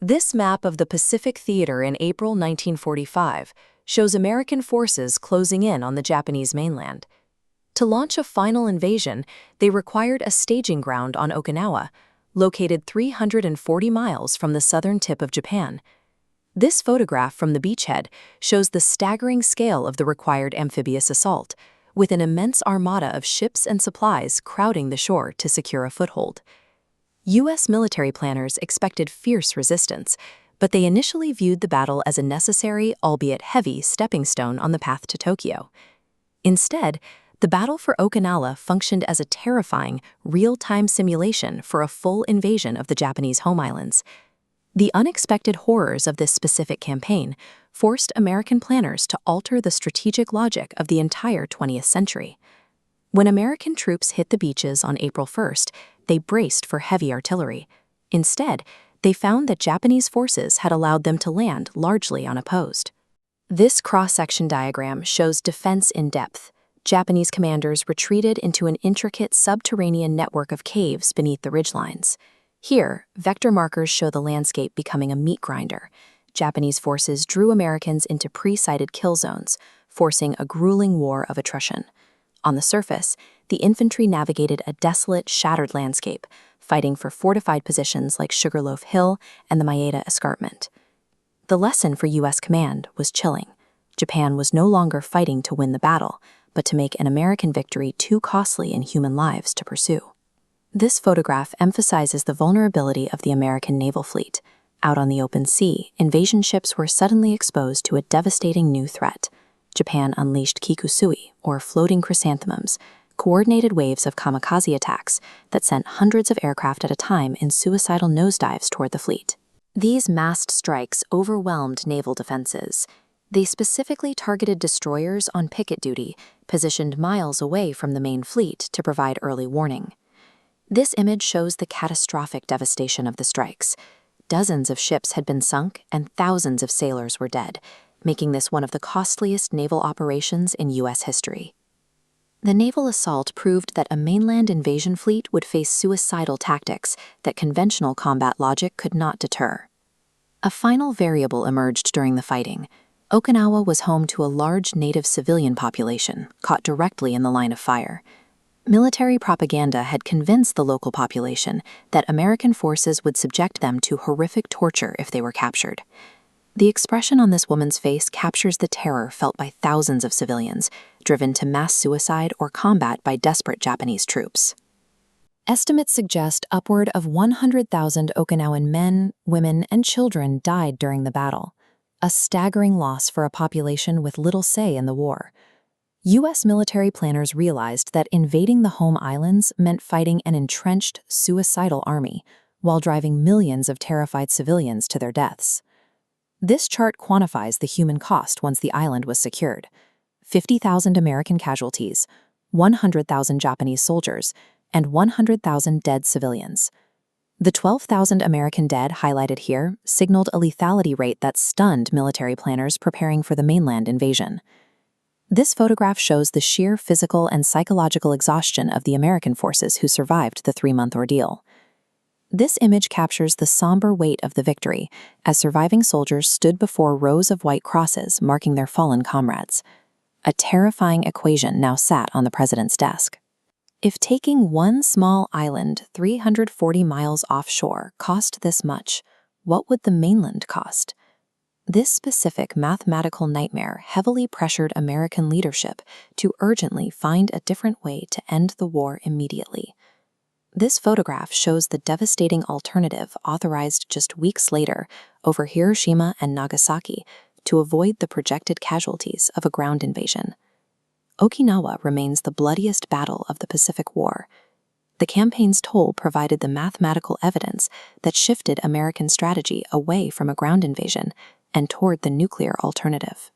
This map of the Pacific Theater in April 1945 shows American forces closing in on the Japanese mainland. To launch a final invasion, they required a staging ground on Okinawa, located 340 miles from the southern tip of Japan. This photograph from the beachhead shows the staggering scale of the required amphibious assault, with an immense armada of ships and supplies crowding the shore to secure a foothold. U.S. military planners expected fierce resistance, but they initially viewed the battle as a necessary, albeit heavy, stepping stone on the path to Tokyo. Instead, the battle for Okinawa functioned as a terrifying, real-time simulation for a full invasion of the Japanese home islands. The unexpected horrors of this specific campaign forced American planners to alter the strategic logic of the entire 20th century. When American troops hit the beaches on April 1st, they braced for heavy artillery. Instead, they found that Japanese forces had allowed them to land largely unopposed. This cross-section diagram shows defense in depth. Japanese commanders retreated into an intricate subterranean network of caves beneath the ridgelines. Here, vector markers show the landscape becoming a meat grinder. Japanese forces drew Americans into pre-sighted kill zones, forcing a grueling war of attrition. On the surface, the infantry navigated a desolate, shattered landscape, fighting for fortified positions like Sugarloaf Hill and the Maeda Escarpment. The lesson for U.S. command was chilling. Japan was no longer fighting to win the battle, but to make an American victory too costly in human lives to pursue. This photograph emphasizes the vulnerability of the American naval fleet. Out on the open sea, invasion ships were suddenly exposed to a devastating new threat. Japan unleashed kikusui, or floating chrysanthemums, coordinated waves of kamikaze attacks that sent hundreds of aircraft at a time in suicidal nosedives toward the fleet. These massed strikes overwhelmed naval defenses. They specifically targeted destroyers on picket duty, positioned miles away from the main fleet to provide early warning. This image shows the catastrophic devastation of the strikes. Dozens of ships had been sunk and thousands of sailors were dead, making this one of the costliest naval operations in U.S. history. The naval assault proved that a mainland invasion fleet would face suicidal tactics that conventional combat logic could not deter. A final variable emerged during the fighting. Okinawa was home to a large native civilian population, caught directly in the line of fire. Military propaganda had convinced the local population that American forces would subject them to horrific torture if they were captured. The expression on this woman's face captures the terror felt by thousands of civilians, driven to mass suicide or combat by desperate Japanese troops. Estimates suggest upward of 100,000 Okinawan men, women, and children died during the battle, a staggering loss for a population with little say in the war. U.S. military planners realized that invading the home islands meant fighting an entrenched, suicidal army, while driving millions of terrified civilians to their deaths. This chart quantifies the human cost once the island was secured: 50,000 American casualties, 100,000 Japanese soldiers, and 100,000 dead civilians. The 12,000 American dead highlighted here signaled a lethality rate that stunned military planners preparing for the mainland invasion. This photograph shows the sheer physical and psychological exhaustion of the American forces who survived the 3-month ordeal. This image captures the somber weight of the victory as surviving soldiers stood before rows of white crosses marking their fallen comrades. A terrifying equation now sat on the president's desk. If taking one small island 340 miles offshore cost this much, what would the mainland cost? This specific mathematical nightmare heavily pressured American leadership to urgently find a different way to end the war immediately. This photograph shows the devastating alternative authorized just weeks later over Hiroshima and Nagasaki to avoid the projected casualties of a ground invasion. Okinawa remains the bloodiest battle of the Pacific War. The campaign's toll provided the mathematical evidence that shifted American strategy away from a ground invasion and toward the nuclear alternative.